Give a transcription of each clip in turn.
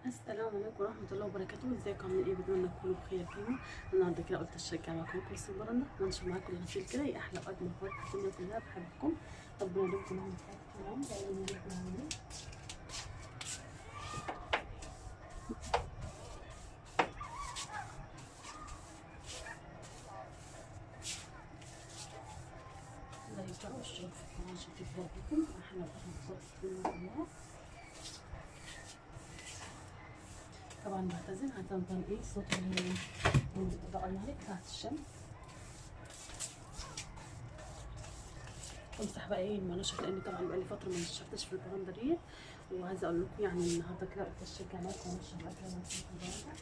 السلام عليكم ورحمة الله وبركاته. ازيكم عاملين ايه؟ بتمنى تكونوا بخير كده. النهارده كده قلت اشجع معاكم كورس البرندة وانشر معاكم الغسيل كده. يا احلى واجمل اخوات في الدنيا كلها، بحبكم. ربنا يديمكم معانا في حياتكم. يلا نبدا نعمل لايك بقى واشتراك في القناة عشان تفضل بكم احلى واجمل اخوات في الدنيا كلها. طبعا بعتذر عن ايه صوت الاضاءة يعني بتاعت الشمس. امسح بقى ايه المنشر لان طبعا بقالي فتره ما نشرتش في البرندة ديت. وعايزه اقول لكم يعني النهارده كده قلت اشجع معاكم وانشر بقى كده في البرندة.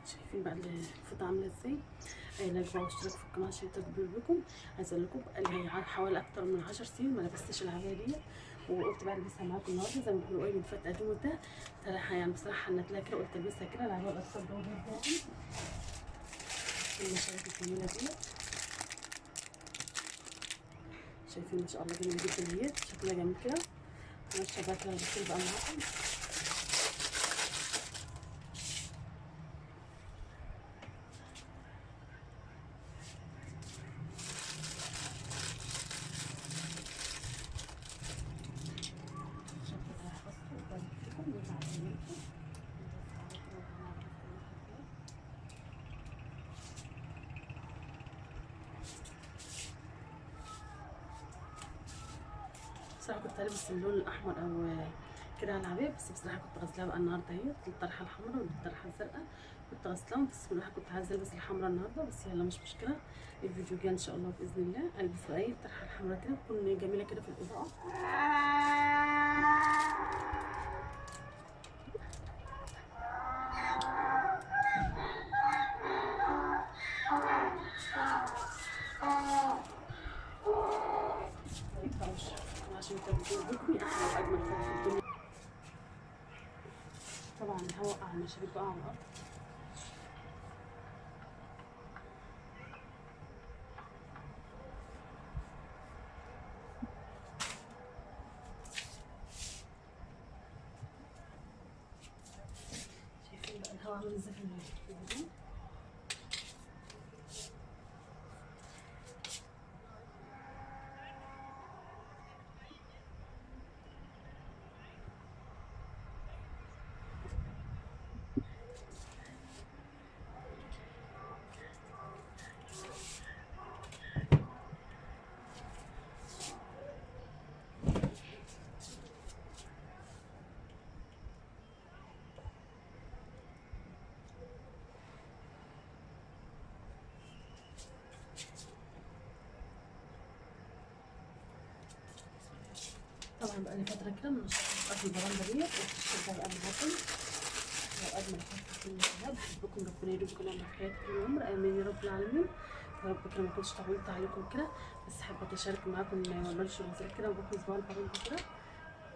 شايفين بقى الفوطه عامله ازاي؟ لايك بقى واشتراك في القناه عشان تكبر بكم. عايزه اقول لكم اللي هي حوالي اكتر من 10 سنين ما لبستش العبايه ديت، وقلت بقى البسها معاكم النهارده زي ما بيقولوا ايه من فتره قديم ده. صراحه يعني بصراحه حنت لها كده قلت البسها كده العبايه الاطفال ده يعني المشاريع الجميله ديت. شايفين ما شاء الله جميله جدا ديت، شكلها جميل كده. ماشيه بقى كده الغسيل بقى معاكم. شكلها هحفظكم وبارك فيكم ويجعل بصراحه كنت هلبس اللون الاحمر او كده على العبايه، بس بصراحه كنت غسلاها بقى النهارده اهي الطرحه الحمراء والطرحه الزرقاء كنت غسلاهم، بس بصراحه كنت عايزه البس الحمراء النهارده، بس يلا مش مشكله. الفيديو الجاي ان شاء الله باذن الله البس بقى ايه الطرحه الحمراء كده تكون جميله كده في الاضاءه. ما ينفعش عشان تبقوا بكم احلى واجمل خير في الدنيا. طبعا هوقع المشاريب بقى على الارض. شايفين بقى الهواء عامل ازاي في الفيديو. طبعا بقى لي فتره كده من الشهر في البرندة ديت، قلت اشتغل بقى معاكم واجمل حاجه في الدنيا كلها. بحبكم، ربنا يديمكم نعمه في حياتكم طول العمر، امين يا رب العالمين. يا رب كده ما كنتش طولت عليكم كده، بس حابه اشارك معاكم منشر غسيل كده وبكم اسبوع البرندة كده.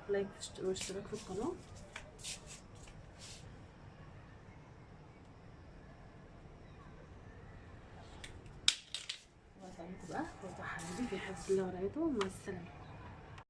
لايك واشتراك في القناه. واسالكم بقى وضع حبيبي في حفظ الله ورعايته. مع السلامه.